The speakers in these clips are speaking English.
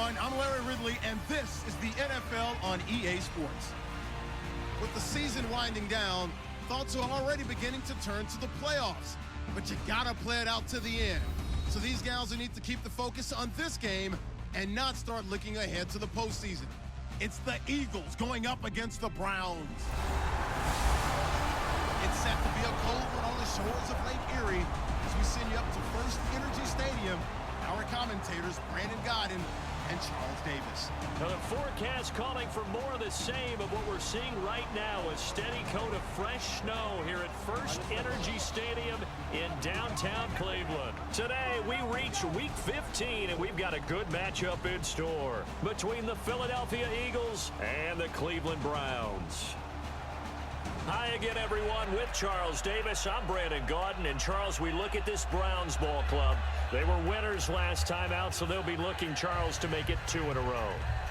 everyone. I'm Larry Ridley, and this is the NFL on EA Sports. With the season winding down, thoughts are already beginning to turn to the playoffs. But you gotta play it out to the end. So these gals will need to keep the focus on this game and not start looking ahead to the postseason. It's the Eagles going up against the Browns. It's set to be a cold one on the shores of Lake Erie as we send you up to First Energy Stadium. Our commentators, Brandon Godden and Charles Davis. Now the forecast calling for more of the same of what we're seeing right now, a steady coat of fresh snow here at First Energy Stadium in downtown Cleveland. Today we reach Week 15, and we've got a good matchup in store between the Philadelphia Eagles and the Cleveland Browns. Hi again, everyone. With Charles Davis, I'm Brandon Gaudin. And, Charles, we look at this Browns ball club. They were winners last time out, so they'll be looking, Charles, to make it 2 in a row.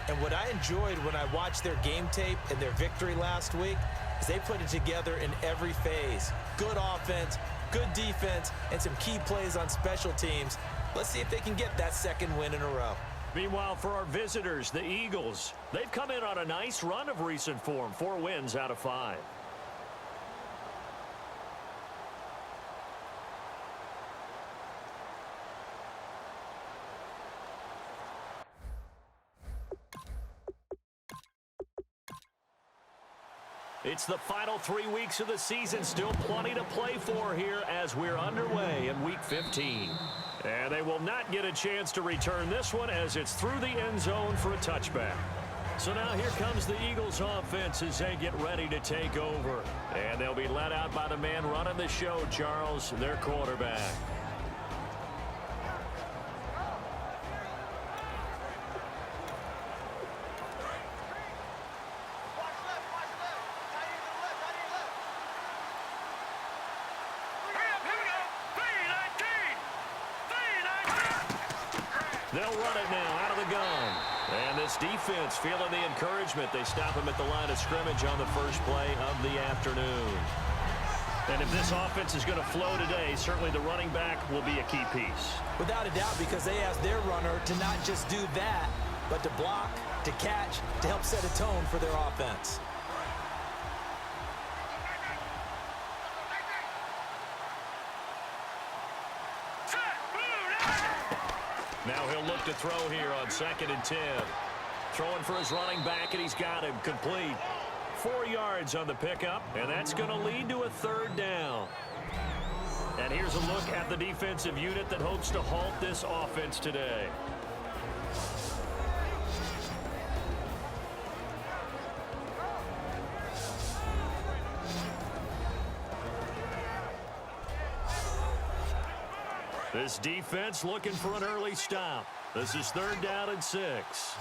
And what I enjoyed when I watched their game tape and their victory last week is they put it together in every phase. Good offense, good defense, and some key plays on special teams. Let's see if they can get that second win in a row. Meanwhile, for our visitors, the Eagles, they've come in on a nice run of recent form, 4 wins out of 5. It's the final 3 weeks of the season. Still plenty to play for here as we're underway in Week 15. And they will not get a chance to return this one as it's through the end zone for a touchback. So now here comes the Eagles offense as they get ready to take over. And they'll be led out by the man running the show, Charles, their quarterback. They'll run it now out of the gun. And this defense feeling the encouragement. They stop him at the line of scrimmage on the first play of the afternoon. And if this offense is going to flow today, certainly the running back will be a key piece. Without a doubt, because they asked their runner to not just do that, but to block, to catch, to help set a tone for their offense. Now he'll look to throw here on 2nd and 10. Throwing for his running back, and he's got him complete. 4 yards on the pickup, and that's going to lead to a 3rd down. And here's a look at the defensive unit that hopes to halt this offense today. This defense looking for an early stop. This is 3rd down and 6.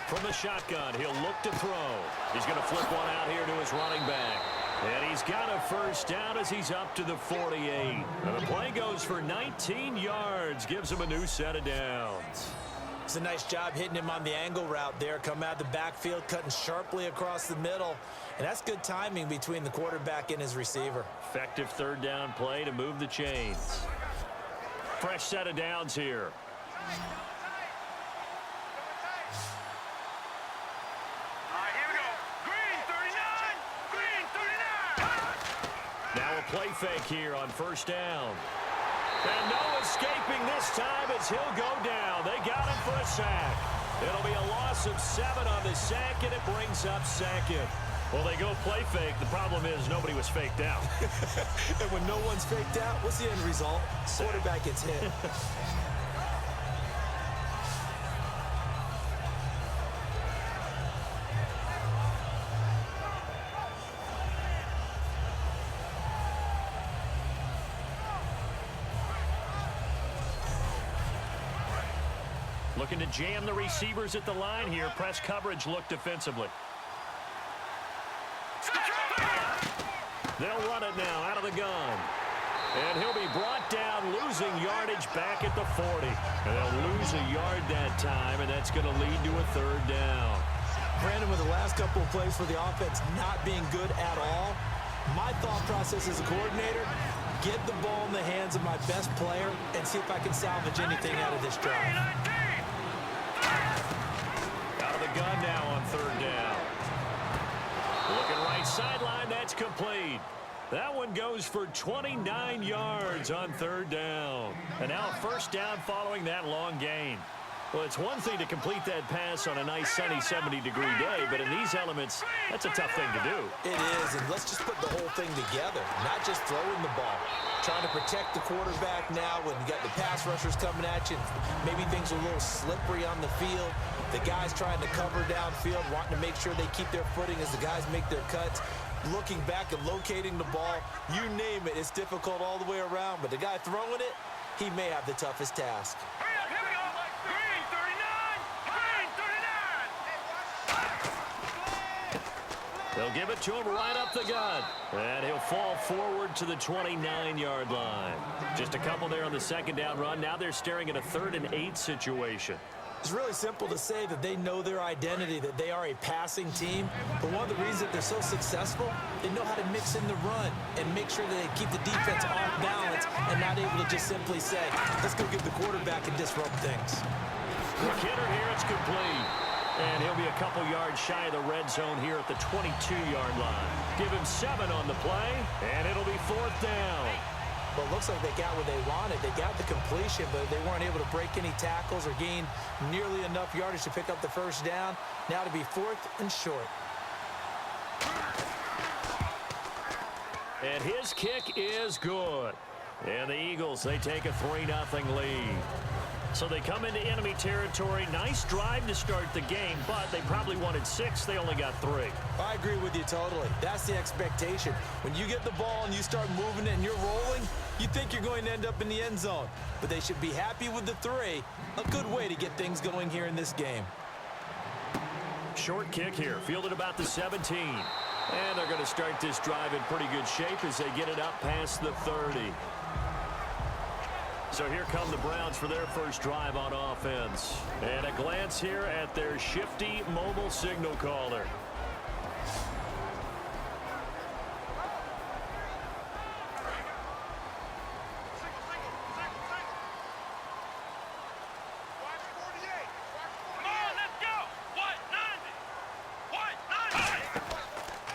From the shotgun, he'll look to throw. He's going to flip one out here to his running back. And he's got a 1st down as he's up to the 48. And the play goes for 19 yards, gives him a new set of downs. It's a nice job hitting him on the angle route there. Come out of the backfield, cutting sharply across the middle. And that's good timing between the quarterback and his receiver. Effective 3rd down play to move the chains. Fresh set of downs here. Now a play fake here on 1st down. And no escaping this time as he'll go down. They got him for a sack. It'll be a loss of 7 on the sack, and it brings up 2nd. Well, they go play fake. The problem is nobody was faked out. And when no one's faked out, what's the end result? Quarterback gets hit. Looking to jam the receivers at the line here. Press coverage look defensively. They'll run it now out of the gun. And he'll be brought down, losing yardage back at the 40. And they'll lose a yard that time, and that's going to lead to a 3rd down. Brandon, with the last couple of plays for the offense not being good at all, my thought process as a coordinator, get the ball in the hands of my best player and see if I can salvage anything out of this drive. Out of the gun now on third down. Looking right sideline, that's complete. That one goes for 29 yards on third down. And now a first down following that long gain. Well, it's one thing to complete that pass on a nice sunny 70-degree day, but in these elements, that's a tough thing to do. It is, and let's just put the whole thing together, not just throwing the ball. Trying to protect the quarterback now when you got the pass rushers coming at you. Maybe things are a little slippery on the field. The guys trying to cover downfield, wanting to make sure they keep their footing as the guys make their cuts. Looking back and locating the ball, you name it, it's difficult all the way around. But the guy throwing it, he may have the toughest task. They'll give it to him right up the gut. And he'll fall forward to the 29-yard line. Just a couple there on the second down run. Now they're staring at a 3rd and 8 situation. It's really simple to say that they know their identity, that they are a passing team. But one of the reasons that they're so successful, they know how to mix in the run and make sure that they keep the defense off balance and not able to just simply say, let's go get the quarterback and disrupt things. McKinnon here, it's complete. And he'll be a couple yards shy of the red zone here at the 22-yard line. Give him 7 on the play, and it'll be 4th down. Well, it looks like they got what they wanted. They got the completion, but they weren't able to break any tackles or gain nearly enough yardage to pick up the first down. Now to be 4th and short. And his kick is good. And the Eagles, they take a 3-0 lead. So they come into enemy territory. Nice drive to start the game, but they probably wanted 6. They only got 3. I agree with you totally. That's the expectation. When you get the ball and you start moving it and you're rolling, you think you're going to end up in the end zone. But they should be happy with the 3. A good way to get things going here in this game. Short kick here, fielded about the 17. And they're going to start this drive in pretty good shape as they get it up past the 30. So here come the Browns for their first drive on offense. And a glance here at their shifty mobile signal caller.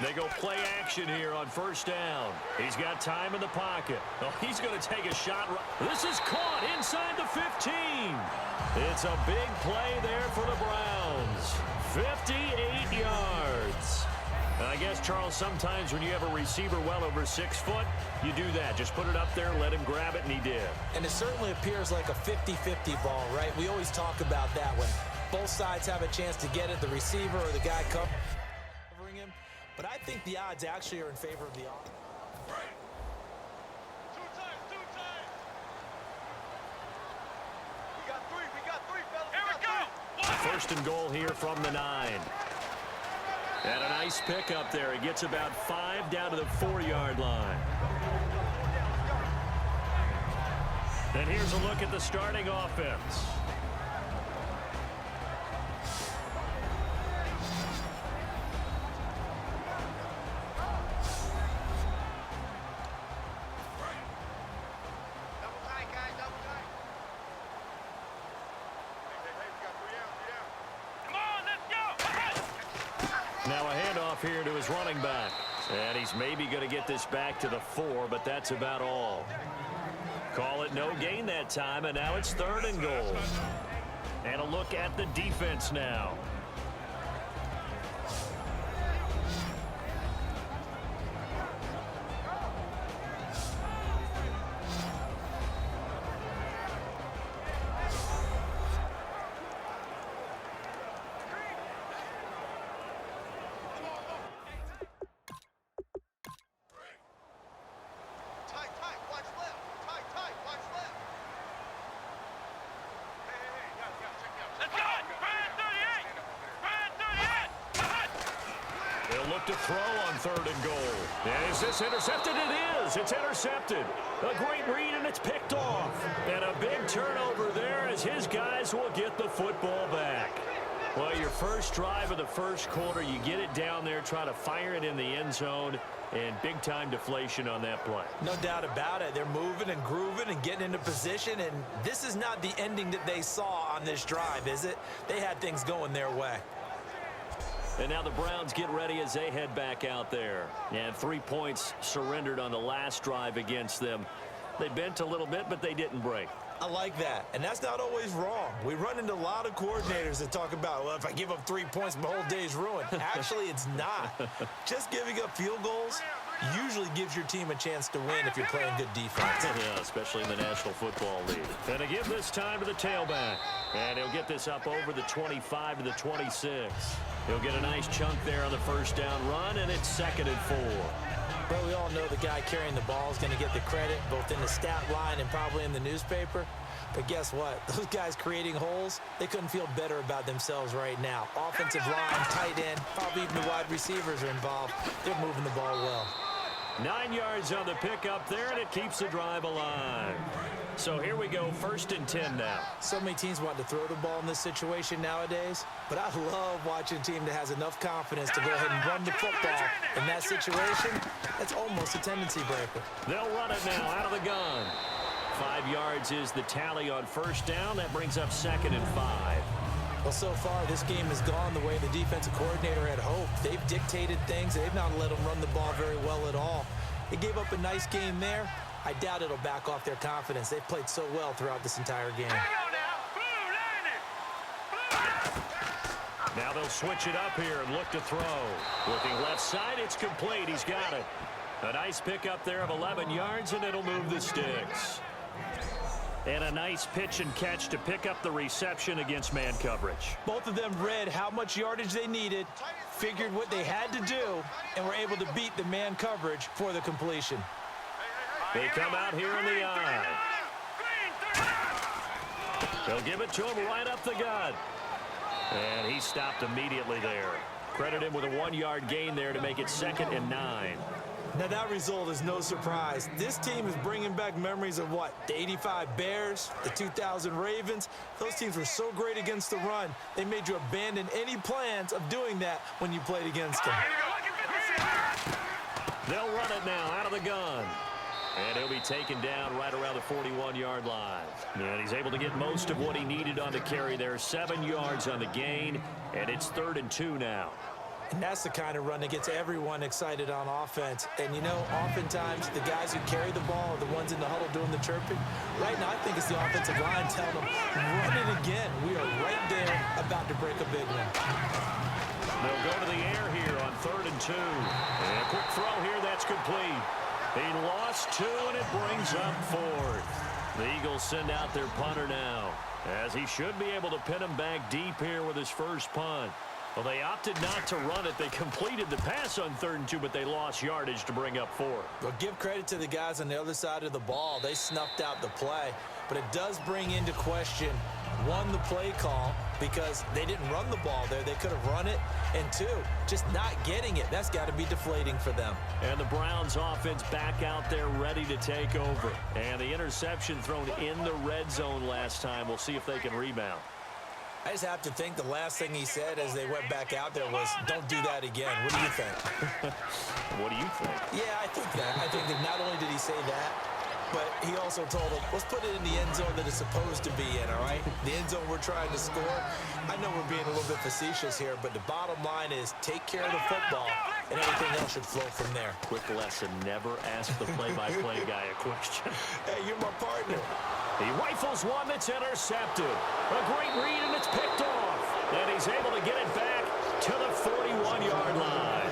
They go play action here on first down. He's got time in the pocket. Oh, he's going to take a shot. This is caught inside the 15. It's a big play there for the Browns. 58 yards. And I guess, Charles, sometimes when you have a receiver well over 6 foot, you do that. Just put it up there, let him grab it, and he did. And it certainly appears like a 50-50 ball, right? We always talk about that when both sides have a chance to get it, the receiver or the guy covering him. But I think the odds actually are in favor of the offense. Two times. We got three, fellas. Here we go. First and goal here from the 9. And a nice pickup there. He gets about 5 down to the 4-yard line. And here's a look at the starting offense. Now a handoff here to his running back. And he's maybe going to get this back to the 4, but that's about all. Call it no gain that time, and now it's 3rd and goal. And a look at the defense now. To throw on 3rd and goal. And is this intercepted? It is. It's intercepted. A great read, and it's picked off. And a big turnover there as his guys will get the football back. Well, your first drive of the first quarter, you get it down there, try to fire it in the end zone. and big-time deflation on that play. No doubt about it. They're moving and grooving and getting into position, and this is not the ending that they saw on this drive, is it? They had things going their way. And now the Browns get ready as they head back out there. And 3 points surrendered on the last drive against them. They bent a little bit, but they didn't break. I like that, and that's not always wrong. We run into a lot of coordinators that talk about, well, if I give up 3 points, my whole day's ruined. Actually, it's not. Just giving up field goals usually gives your team a chance to win if you're playing good defense. Yeah, especially in the National Football League. And to give this time to the tailback. And he'll get this up over the 25 to the 26. He'll get a nice chunk there on the first down run, and it's 2nd and 4. But we all know the guy carrying the ball is going to get the credit, both in the stat line and probably in the newspaper. But guess what? Those guys creating holes, they couldn't feel better about themselves right now. Offensive line, tight end, probably even the wide receivers are involved. They're moving the ball well. 9 yards on the pickup there, and it keeps the drive alive. So here we go, 1st and 10 now. So many teams want to throw the ball in this situation nowadays, but I love watching a team that has enough confidence to go ahead and run the football. In that situation, that's almost a tendency breaker. They'll run it now out of the gun. 5 yards is the tally on first down. That brings up 2nd and 5. Well, so far, this game has gone the way the defensive coordinator had hoped. They've dictated things. They've not let them run the ball very well at all. They gave up a nice game there. I doubt it'll back off their confidence. They've played so well throughout this entire game. Now they'll switch it up here and look to throw. Looking left side, it's complete. He's got it. A nice pickup there of 11 yards, and it'll move the sticks. And a nice pitch and catch to pick up the reception against man coverage. Both of them read how much yardage they needed, figured what they had to do, and were able to beat the man coverage for the completion. They come out here in the eye. They'll give it to him right up the gut. And he stopped immediately there. Credit him with a 1-yard gain there to make it 2nd and 9. Now, that result is no surprise. This team is bringing back memories of what? The 85 Bears, the 2000 Ravens. Those teams were so great against the run, they made you abandon any plans of doing that when you played against them. They'll run it now out of the gun. And he'll be taken down right around the 41-yard line. And he's able to get most of what he needed on the carry there. 7 yards on the gain, and it's 3rd and 2 now. And that's the kind of run that gets everyone excited on offense. And, you know, oftentimes the guys who carry the ball are the ones in the huddle doing the chirping. Right now, I think it's the offensive line telling them, run it again. We are right there about to break a big one. They'll go to the air here on 3rd and 2. And a quick throw here, that's complete. He lost 2, and it brings up 4th. The Eagles send out their punter now, as he should be able to pin him back deep here with his first punt. Well, they opted not to run it. They completed the pass on 3rd and 2, but they lost yardage to bring up 4th. Well, give credit to the guys on the other side of the ball. They snuffed out the play. But it does bring into question, 1, the play call, because they didn't run the ball there. They could have run it. And 2, just not getting it. That's got to be deflating for them. And the Browns offense back out there ready to take over. And the interception thrown in the red zone last time. We'll see if they can rebound. I just have to think the last thing he said as they went back out there was, don't do that again. What do you think? What do you think? Yeah, I think that. I think that not only did he say that, but he also told them, let's put it in the end zone that it's supposed to be in, all right? The end zone we're trying to score. I know we're being a little bit facetious here, but the bottom line is take care of the football, and everything else should flow from there. Quick lesson, never ask the play-by-play guy a question. Hey, you're my partner. He rifles one that's intercepted. A great read, and it's picked off. And he's able to get it back to the 41-yard line.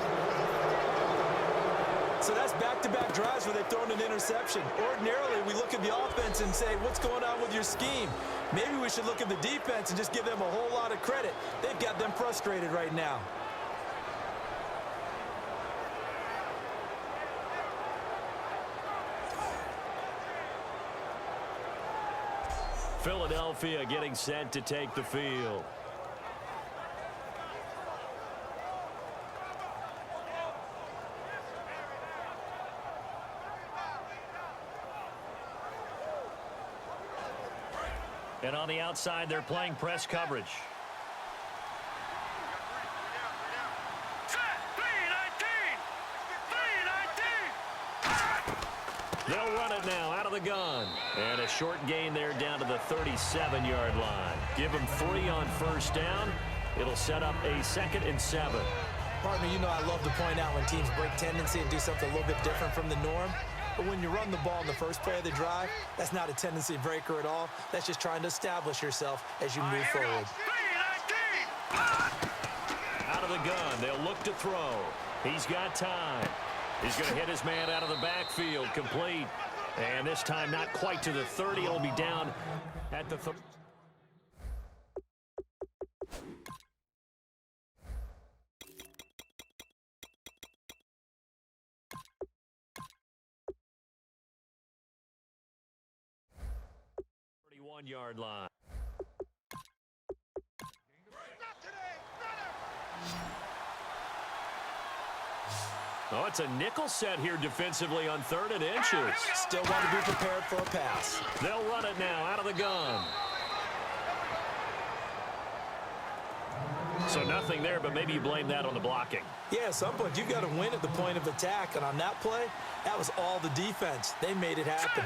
So that's back-to-back drives where they've thrown an interception. Ordinarily, we look at the offense and say, what's going on with your scheme? Maybe we should look at the defense and just give them a whole lot of credit. They've got them frustrated right now. Philadelphia getting set to take the field. And on the outside, they're playing press coverage. gun. And a short gain there down to the 37-yard line. Give him 3 on first down. It'll set up a 2nd and 7. Partner, you know I love to point out when teams break tendency and do something a little bit different from the norm. But when you run the ball in the first play of the drive, that's not a tendency breaker at all. That's just trying to establish yourself as you move forward. Out of the gun, they'll look to throw. He's got time. He's going to hit his man out of the backfield, complete. And this time not quite to the 30. It'll be down at the 30. Yard line. Oh, it's a nickel set here defensively on 3rd and inches. Still want to be prepared for a pass. They'll run it now out of the gun. So nothing there, but maybe you blame that on the blocking. Yeah, at some point you've got to win at the point of attack, and on that play, that was all the defense. They made it happen.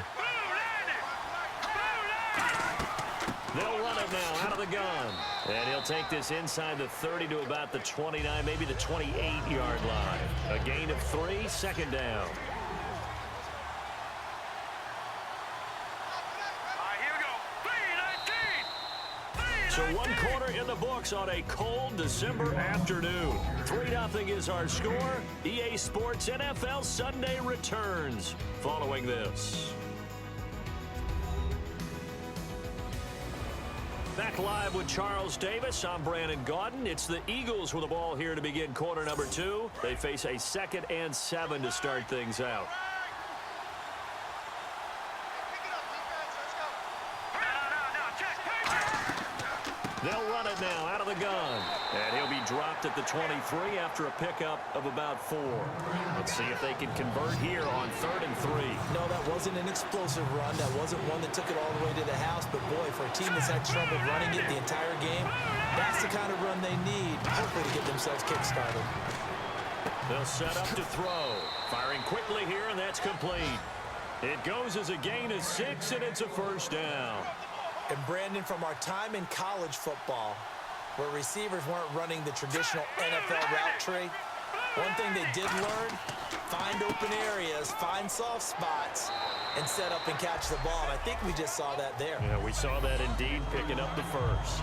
They'll run it now out of the gun. And he'll take this inside the 30 to about the 29, maybe the 28-yard line. A gain of 3, 2nd down. Here we go. 3-19. So 1 quarter in the books on a cold December afternoon. 3-0 is our score. EA Sports NFL Sunday returns following this. Back live with Charles Davis. I'm Brandon Gaudin. It's the Eagles with the ball here to begin quarter number 2. They face a 2nd and 7 to start things out. They'll run it now out of the gun. And he'll be dropped at the 23 after a pickup of about 4. Let's see if they can convert here on 3rd and 3. No, that wasn't an explosive run. That wasn't one that took it all the way to the house. But, boy, for a team that's had trouble running it the entire game, that's the kind of run they need, hopefully, to get themselves kick-started. They'll set up to throw. Firing quickly here, and that's complete. It goes as a gain of 6, and it's a first down. And, Brandon, from our time in college football, where receivers weren't running the traditional NFL route tree, one thing they did learn, find open areas, find soft spots, and set up and catch the ball. And I think we just saw that there. Yeah, we saw that indeed, picking up the first.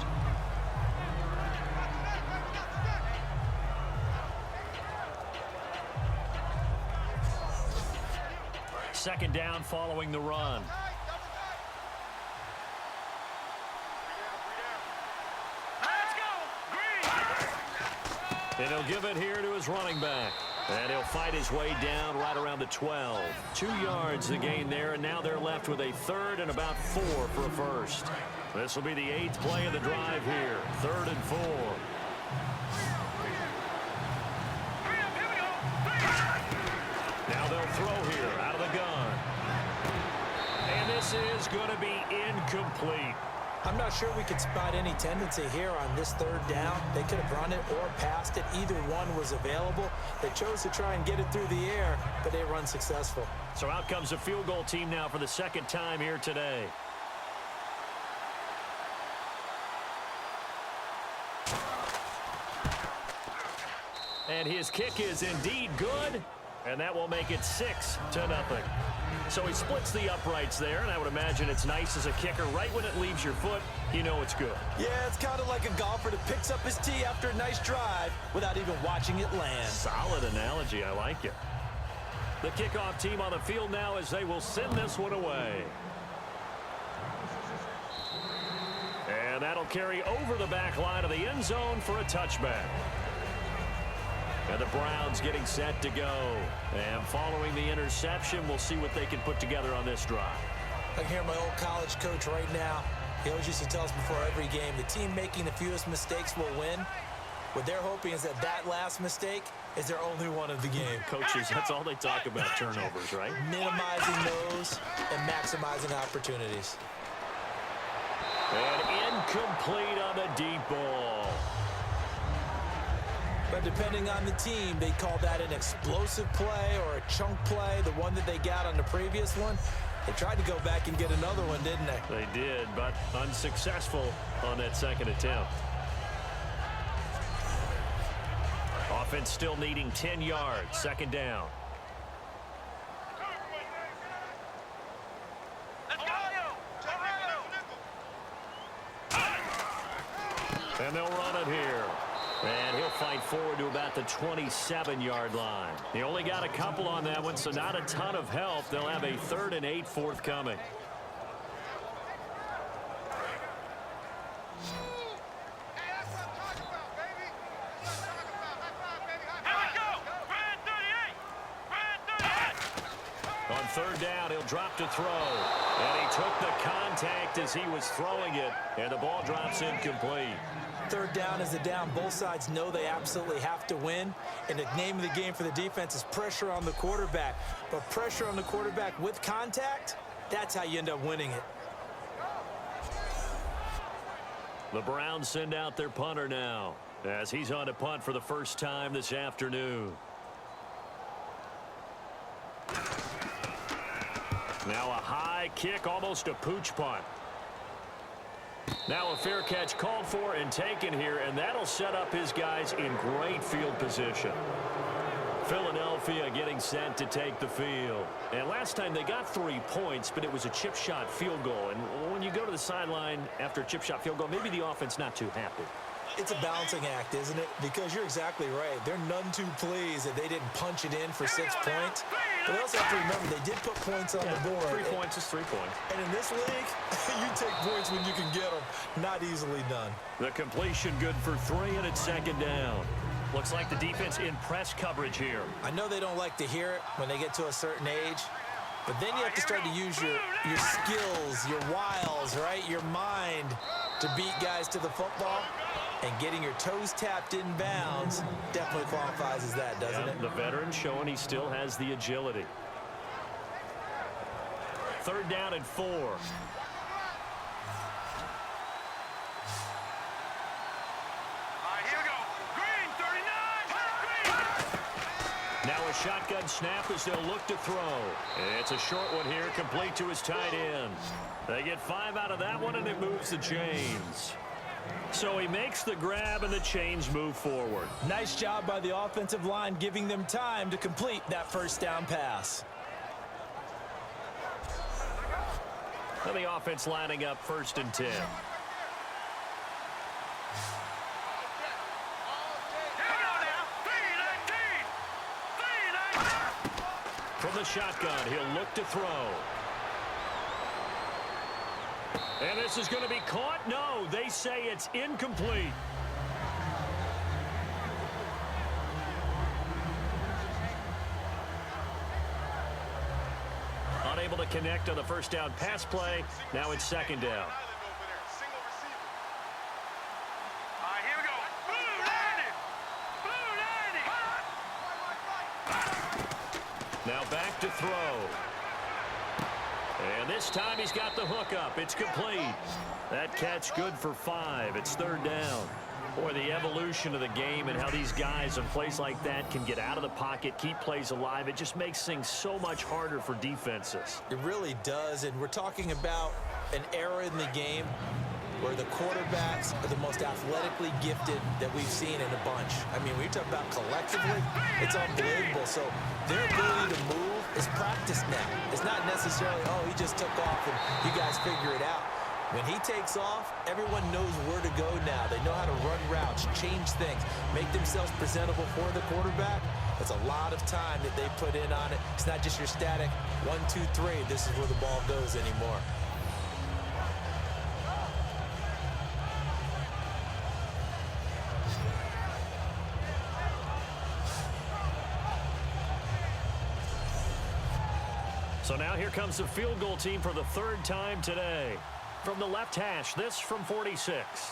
Second down following the run. And he'll give it here to his running back. And he'll fight his way down right around the 12. 2 yards the gain there, and now they're left with a 3rd and about 4 for a first. This will be the 8th play of the drive here. 3rd and 4. Now they'll throw here out of the gun. And this is going to be incomplete. I'm not sure we could spot any tendency here on this 3rd down. They could have run it or passed it. Either one was available. They chose to try and get it through the air, but they run successful. So out comes a field goal team now for the 2nd time here today. And his kick is indeed good, and that will make it 6-0. So he splits the uprights there, and I would imagine it's nice as a kicker. Right when it leaves your foot, you know it's good. Yeah, it's kind of like a golfer that picks up his tee after a nice drive without even watching it land. Solid analogy. I like it. The kickoff team on the field now as they will send this one away. And that'll carry over the back line of the end zone for a touchback. And the Browns getting set to go. And following the interception, we'll see what they can put together on this drive. I can hear my old college coach right now. He always used to tell us before every game, the team making the fewest mistakes will win. What they're hoping is that that last mistake is their only one of the game. Coaches, that's all they talk about, turnovers, right? Minimizing those and maximizing opportunities. And incomplete on the deep ball. But depending on the team, they call that an explosive play or a chunk play, the one that they got on the previous one. They tried to go back and get another one, didn't they? They did, but unsuccessful on that second attempt. Offense still needing 10 yards. Second down. And they'll run it here. And he'll fight forward to about the 27-yard line. He only got a couple on that one, so not a ton of help. They'll have a 3rd and 8 forthcoming. On 3rd down, he'll drop to throw. And he took the contact as he was throwing it, and the ball drops incomplete. 3rd down is a down. Both sides know they absolutely have to win. And the name of the game for the defense is pressure on the quarterback. But pressure on the quarterback with contact, that's how you end up winning it. The Browns send out their punter now as he's on to punt for the first time this afternoon. Now a high kick, almost a pooch punt. Now a fair catch called for and taken here, and that'll set up his guys in great field position. Philadelphia getting set to take the field. And last time they got 3 points, but it was a chip shot field goal. And when you go to the sideline after a chip shot field goal, maybe the offense not too happy. It's a balancing act, isn't it? Because you're exactly right. They're none too pleased that they didn't punch it in for 6 points. But they also have to remember they did put points on the board. 3 points is 3 points. And in this league, you take points when you can get them. Not easily done. The completion good for 3, and it's 2nd down. Looks like the defense in press coverage here. I know they don't like to hear it when they get to a certain age. But then you have to start to use your skills, your wiles, right? Your mind to beat guys to the football. And getting your toes tapped in bounds definitely qualifies as that, doesn't it? The veteran showing he still has the agility. 3rd down and 4. All right, here we go. Green, 39. Now a shotgun snap as they'll look to throw. It's a short one here, complete to his tight end. They get 5 out of that one, and it moves the chains. So he makes the grab, and the chains move forward. Nice job by the offensive line, giving them time to complete that 1st down pass. And the offense lining up 1st and 10. From the shotgun, he'll look to throw. And this is going to be caught. No, they say it's incomplete. Unable to connect on the 1st down pass play. Now it's 2nd down. Now back to throw. And this time he's got the hook up. It's complete. That catch good for 5. It's 3rd down. Boy, the evolution of the game and how these guys in plays like that can get out of the pocket, keep plays alive, it just makes things so much harder for defenses. It really does, and we're talking about an era in the game where the quarterbacks are the most athletically gifted that we've seen in a bunch. I mean, when you talk about collectively, it's unbelievable. So their ability to move is practiced now. It's not necessarily, oh, he just took off and you guys figure it out. When he takes off, everyone knows where to go now. They know how to run routes, change things, make themselves presentable for the quarterback. It's a lot of time that they put in on it. It's not just your static 1, 2, 3, this is where the ball goes anymore. So now here comes the field goal team for the 3rd time today. From the left hash, this from 46.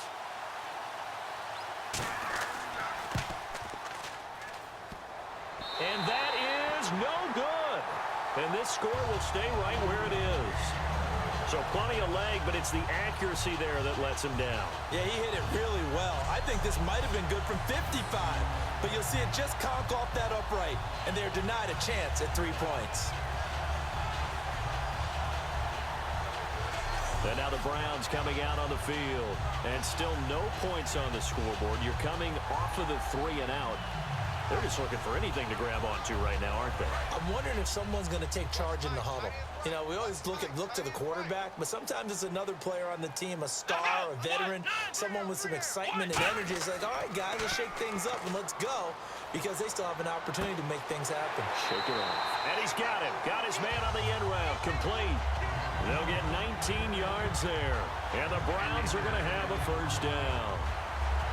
And that is no good. And this score will stay right where it is. So plenty of leg, but it's the accuracy there that lets him down. Yeah, he hit it really well. I think this might have been good from 55. But you'll see it just conk off that upright. And they're denied a chance at 3 points. And now the Browns coming out on the field. And still no points on the scoreboard. You're coming off of the 3 and out. They're just looking for anything to grab onto right now, aren't they? I'm wondering if someone's going to take charge in the huddle. You know, we always look to the quarterback, but sometimes it's another player on the team, a star, a veteran, someone with some excitement and energy. It's like, all right, guys, let's shake things up and let's go, because they still have an opportunity to make things happen. Shake it off. And he's got him. Got his man on the end route. Complete. They'll get 19 yards there. And the Browns are going to have a first down.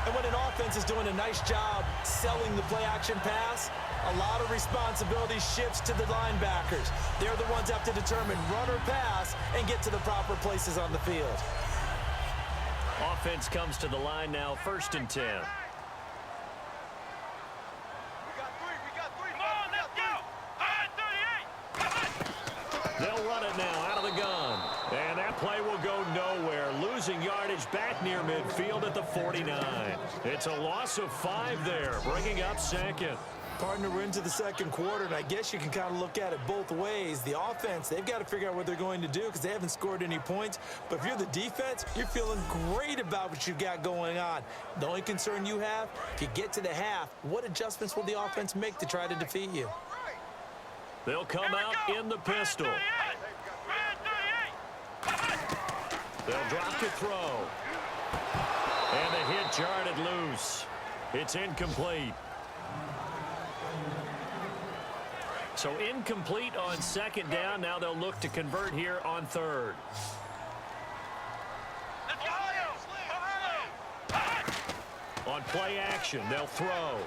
And when an offense is doing a nice job selling the play-action pass, a lot of responsibility shifts to the linebackers. They're the ones that have to determine run or pass and get to the proper places on the field. Offense comes to the line now, 1st and 10. We got 3. Come on, let's go. All right, 38. They'll run it now out of the gun. And that play will go nowhere. Losing yardage back near midfield at the 49. It's a loss of 5 there, bringing up 2nd. Partner, we're into the 2nd quarter, and I guess you can kind of look at it both ways. The offense, they've got to figure out what they're going to do because they haven't scored any points. But if you're the defense, you're feeling great about what you've got going on. The only concern you have, if you get to the half, what adjustments will the offense make to try to defeat you? They'll come out in the pistol. They'll drop to throw. And the hit jarred it loose. It's incomplete. So incomplete on 2nd down. Now they'll look to convert here on 3rd. On play action, they'll throw.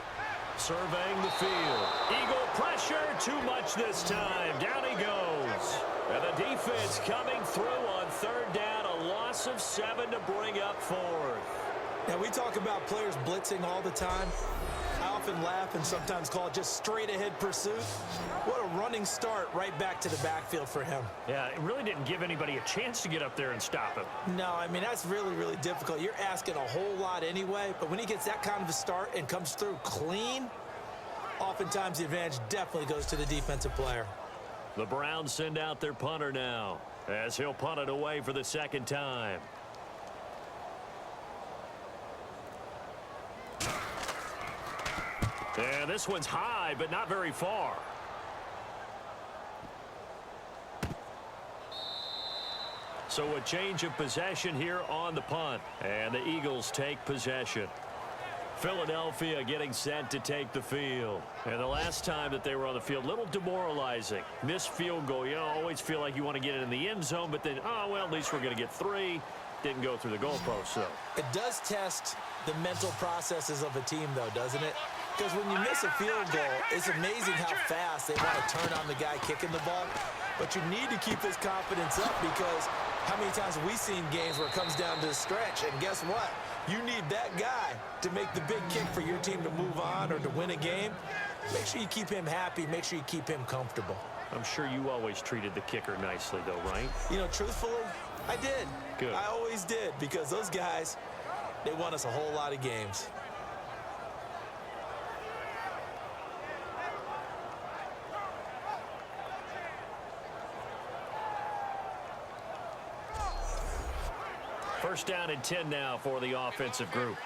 Surveying the field. Eagle pressure, too much this time. Down he goes. And the defense coming through on 3rd down. A loss of 7 to bring up 4th. Now, we talk about players blitzing all the time. I often laugh and sometimes call it just straight-ahead pursuit. What a running start right back to the backfield for him. Yeah, it really didn't give anybody a chance to get up there and stop him. No, I mean, that's really, really difficult. You're asking a whole lot anyway, but when he gets that kind of a start and comes through clean, oftentimes the advantage definitely goes to the defensive player. The Browns send out their punter now as he'll punt it away for the 2nd time. And this one's high, but not very far. So a change of possession here on the punt. And the Eagles take possession. Philadelphia getting set to take the field. And the last time that they were on the field, a little demoralizing. Missed field goal. You always feel like you want to get it in the end zone, but then, oh, well, at least we're going to get 3. Didn't go through the goalpost, though. It does test the mental processes of a team, though, doesn't it? Because when you miss a field goal, it's amazing how fast they want to turn on the guy kicking the ball. But you need to keep his confidence up, because how many times have we seen games where it comes down to the stretch, and guess what? You need that guy to make the big kick for your team to move on or to win a game. Make sure you keep him happy. Make sure you keep him comfortable. I'm sure you always treated the kicker nicely, though, right? You know, truthfully, I did. Good. I always did, because those guys, they won us a whole lot of games. First down and 10 now for the offensive group.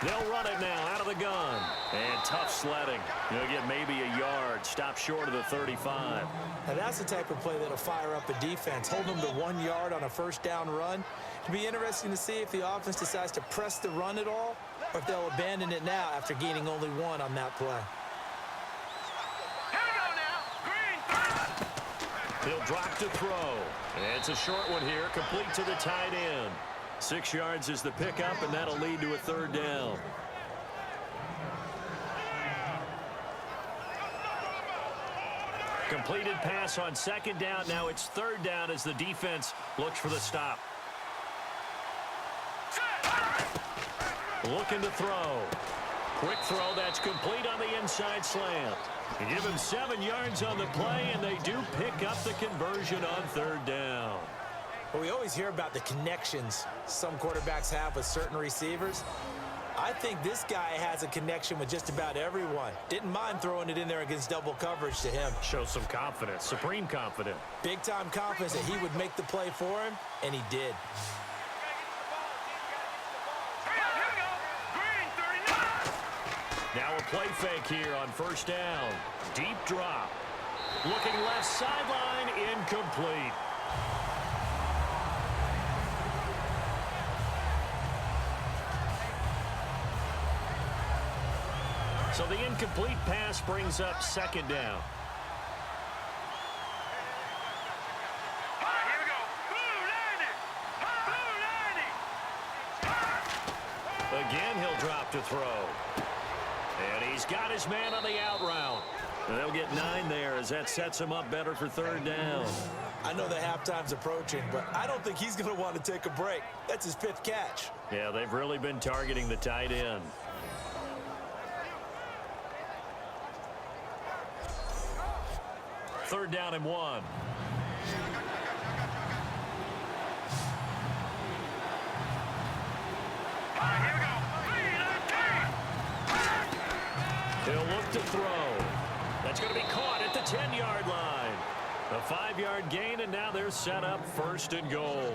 They'll run it now out of the gun. And tough sledding. You'll get maybe a yard. Stop short of the 35. Now that's the type of play that'll fire up a defense. Hold them to 1 yard on a first down run. It'll be interesting to see if the offense decides to press the run at all, or if they'll abandon it now after gaining only 1 on that play. He'll drop to throw. It's a short one here, complete to the tight end. 6 yards is the pickup, and that'll lead to a 3rd down. Completed pass on 2nd down. Now it's 3rd down as the defense looks for the stop. Looking to throw. Quick throw that's complete on the inside slant. You give him 7 yards on the play, and they do pick up the conversion on 3rd down. Well, we always hear about the connections some quarterbacks have with certain receivers. I think this guy has a connection with just about everyone. Didn't mind throwing it in there against double coverage to him. Shows some confidence, supreme confidence. Big-time confidence that he would make the play for him, and he did. Now a play fake here on first down. Deep drop. Looking left sideline, incomplete. So the incomplete pass brings up second down. Here we go. Blue 90. Again, he'll drop to throw. And he's got his man on the out route. And they'll get 9 there as that sets him up better for third down. I know the halftime's approaching, but I don't think he's going to want to take a break. That's his 5th catch. Yeah, they've really been targeting the tight end. Third down and 1. Here we go. He'll look to throw. That's going to be caught at the 10-yard line. A 5-yard gain, and now they're set up first and goal.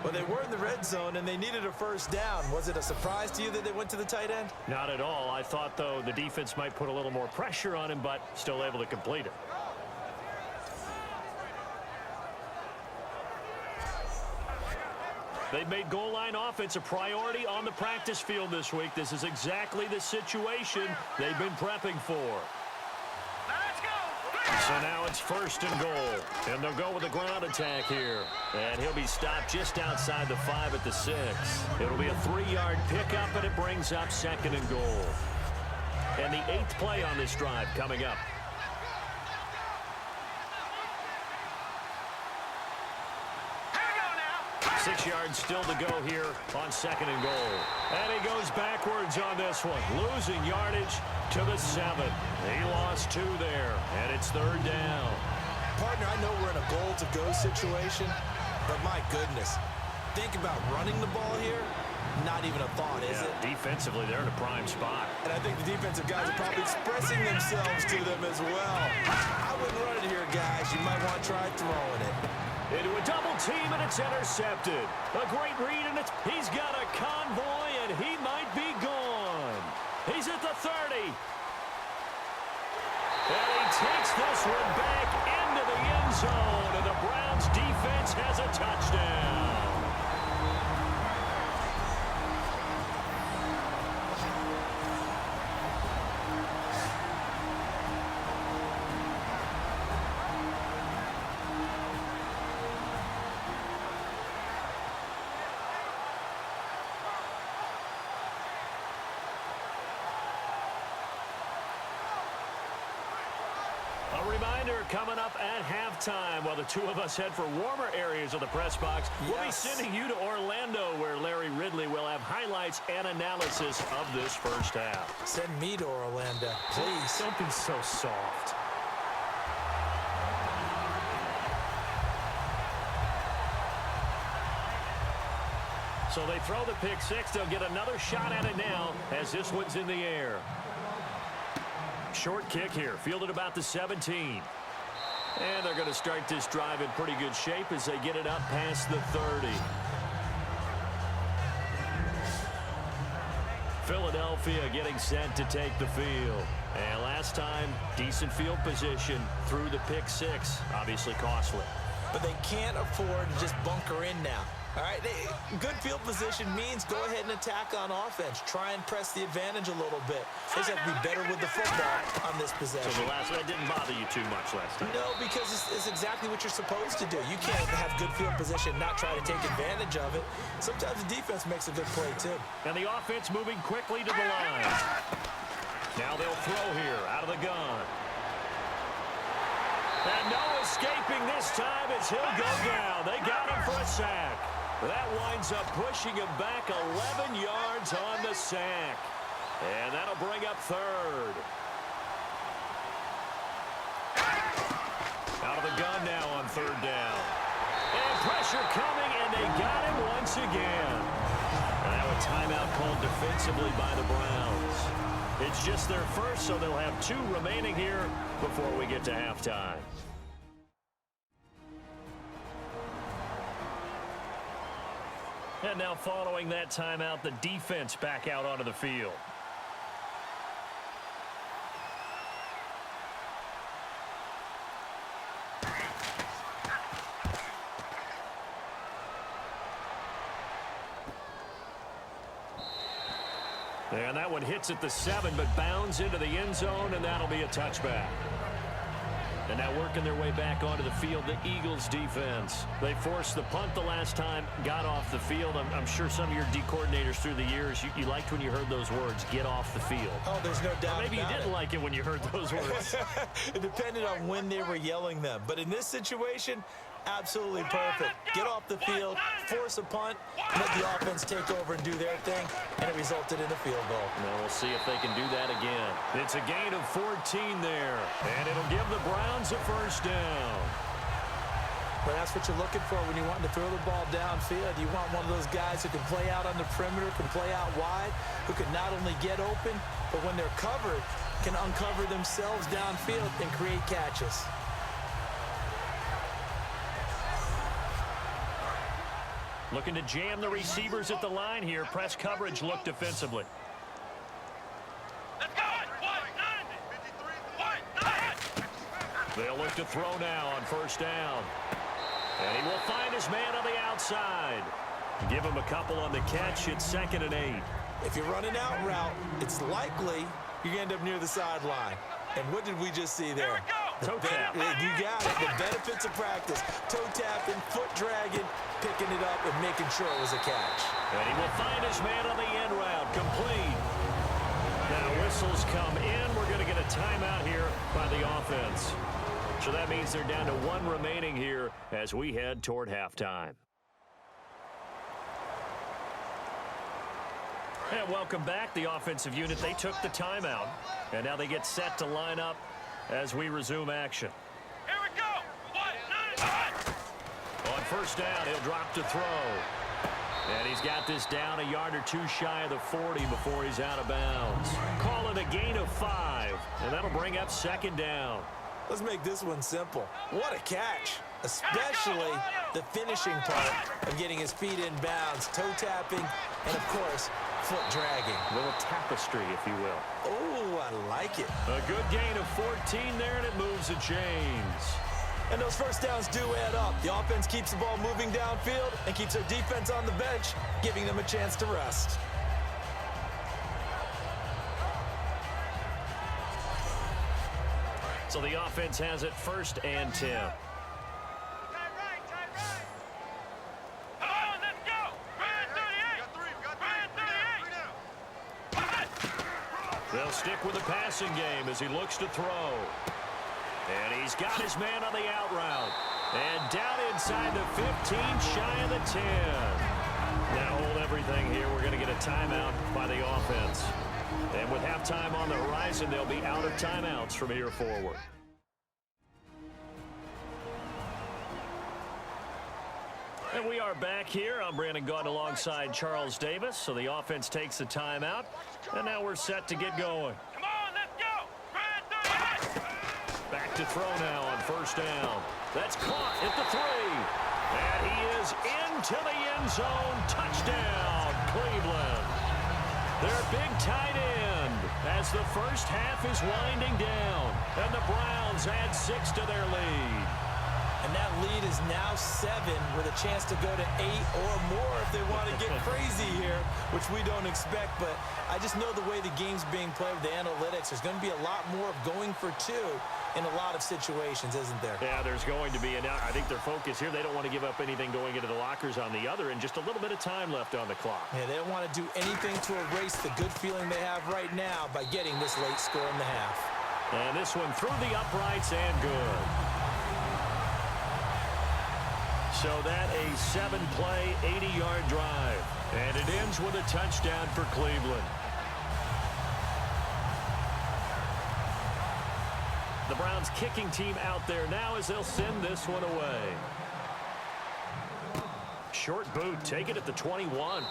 Well, they were in the red zone, and they needed a first down. Was it a surprise to you that they went to the tight end? Not at all. I thought, though, the defense might put a little more pressure on him, but still able to complete it. They've made goal line offense a priority on the practice field this week. This is exactly the situation they've been prepping for. Let's go. So now it's first and goal. And they'll go with a ground attack here. And he'll be stopped just outside the 5 at the 6. It'll be a 3-yard pickup, and it brings up second and goal. And the 8th play on this drive coming up. Here we go now. 6 yards still to go here on second and goal. And he goes backwards on this one, losing yardage to the 7. He lost 2 there, and it's third down. Partner, I know we're in a goal-to-go situation, but my goodness, think about running the ball here. Not even a thought, is it? Defensively, they're in a prime spot. And I think the defensive guys are probably expressing themselves to them as well. I wouldn't run it here, guys. You might want to try throwing it. Into a double team, and it's intercepted. A great read, and he's got a convoy, and he might be gone. He's at the 30. And he takes this one back into the end zone, and the Browns defense has a touchdown. A reminder coming up at halftime while the two of us head for warmer areas of the press box. We'll be sending you to Orlando where Larry Ridley will have highlights and analysis of this first half. Send me to Orlando, please. Don't be so soft. So they throw the pick 6. They'll get another shot at it now as this one's in the air. Short kick here, fielded about the 17. And they're going to start this drive in pretty good shape as they get it up past the 30. Philadelphia getting set to take the field. And last time, decent field position through the pick 6. Obviously costly. But they can't afford to just bunker in now. All right, good field position means go ahead and attack on offense. Try and press the advantage a little bit. They just have to be better with the football on this possession. So the last one didn't bother you too much last time? No, because it's exactly what you're supposed to do. You can't have good field position, not try to take advantage of it. Sometimes the defense makes a good play, too. And the offense moving quickly to the line. Now they'll throw here out of the gun. And no escaping this time as he'll go down. They got him for a sack. That winds up pushing him back 11 yards on the sack. And that'll bring up third. Out of the gun now on third down. And pressure coming, and they got him once again. Now a timeout called defensively by the Browns. It's just their first, so they'll have 2 remaining here before we get to halftime. And now following that timeout, the defense back out onto the field. And that one hits at the 7, but bounds into the end zone, and that'll be a touchback. And now working their way back onto the field, the Eagles defense. They forced the punt the last time, got off the field. I'm sure some of your D coordinators through the years, you liked when you heard those words, get off the field. Oh, there's no doubt. Or maybe you didn't like it when you heard those words. It depended on when they were yelling them. But in this situation, absolutely perfect. Get off the field, force a punt, let the offense take over and do their thing, and it resulted in a field goal. Now we'll see if they can do that again. It's a gain of 14 there, and it'll give the Browns a first down. But that's what you're looking for when you want to throw the ball downfield. You want one of those guys who can play out on the perimeter, can play out wide, who can not only get open, but when they're covered, can uncover themselves downfield and create catches. Looking to jam the receivers at the line here. Press coverage look defensively. Let's go. 190. They'll look to throw now on first down. And he will find his man on the outside. Give him a couple on the catch. It's 2nd and 8. If you're running out route, it's likely you're going to end up near the sideline. And what did we just see there? Here we go. Toe tap. You got it. The benefits of practice. Toe tapping, foot dragging, picking it up, and making sure it was a catch. And he will find his man on the end route. Complete. Now whistles come in. We're going to get a timeout here by the offense. So that means they're down to 1 remaining here as we head toward halftime. And welcome back. The offensive unit, they took the timeout. And now they get set to line up as we resume action. Here we go. 190. On first down, he'll drop to throw. And he's got this down a yard or 2 shy of the 40 before he's out of bounds. Call it a gain of 5. And that'll bring up 2nd down. Let's make this one simple. What a catch, especially the finishing part of getting his feet in bounds, toe tapping, and of course, foot dragging. A little tapestry, if you will. Oh, I like it. A good gain of 14 there, and it moves the chains. And those first downs do add up. The offense keeps the ball moving downfield and keeps their defense on the bench, giving them a chance to rest. So the offense has it 1st and 10. Tie right. Come on, let's go. Red 38. Red 38. They'll stick with the passing game as he looks to throw. And he's got his man on the out route. And down inside the 15, shy of the 10. Now hold everything here. We're going to get a timeout by the offense. And with halftime on the horizon, they'll be out of timeouts from here forward. And we are back here. I'm Brandon Gaunt alongside Charles Davis. So the offense takes the timeout. And now we're set to get going. Come on, let's go. Red 38. Back to throw now on first down. That's caught at the 3. And he is into the end zone. Touchdown, Cleveland. Their big tight end as the first half is winding down. And the Browns add 6 to their lead. And that lead is now 7 with a chance to go to 8 or more if they want to get crazy here, which we don't expect. But I just know the way the game's being played with the analytics, there's going to be a lot more of going for 2 in a lot of situations, isn't there? Yeah, there's going to be. And I think their focus here, they don't want to give up anything going into the lockers on the other, and just a little bit of time left on the clock. Yeah, they don't want to do anything to erase the good feeling they have right now by getting this late score in the half. And this one through the uprights and good. So that a 7-play, 80-yard drive. And it ends with a touchdown for Cleveland. The Browns kicking team out there now as they'll send this one away. Short boot, take it at the 21.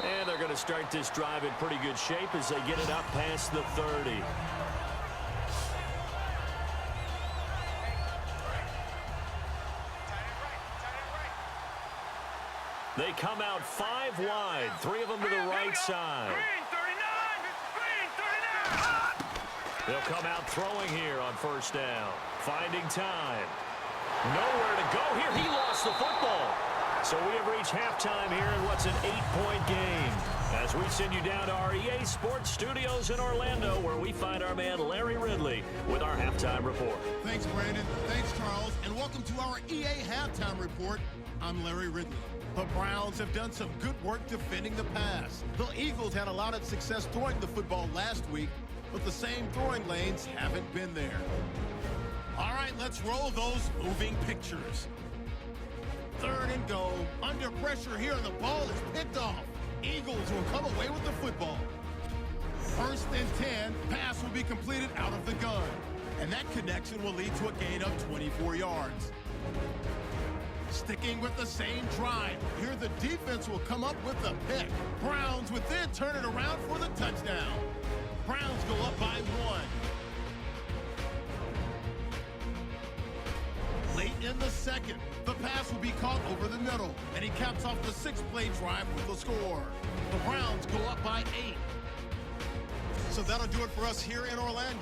And they're going to start this drive in pretty good shape as they get it up past the 30. They come out 5 wide, 3 of them to the right side. They'll come out throwing here on first down. Finding time. Nowhere to go here. He lost the football. So we have reached halftime here in what's an 8-point game. As we send you down to our EA Sports Studios in Orlando, where we find our man Larry Ridley with our halftime report. Thanks, Brandon. Thanks, Charles. And welcome to our EA Halftime Report. I'm Larry Ridley. The Browns have done some good work defending the pass. The Eagles had a lot of success throwing the football last week, but the same throwing lanes haven't been there. All right, let's roll those moving pictures. 3rd and goal. Under pressure here, the ball is picked off. Eagles will come away with the football. 1st and 10. Pass will be completed out of the gun. And that connection will lead to a gain of 24 yards. Sticking with the same drive. Here the defense will come up with a pick. Browns would then turn it around for the touchdown. Browns go up by 1. Late in the 2nd, the pass will be caught over the middle, and he caps off the 6-play drive with the score. The Browns go up by 8. So that'll do it for us here in Orlando.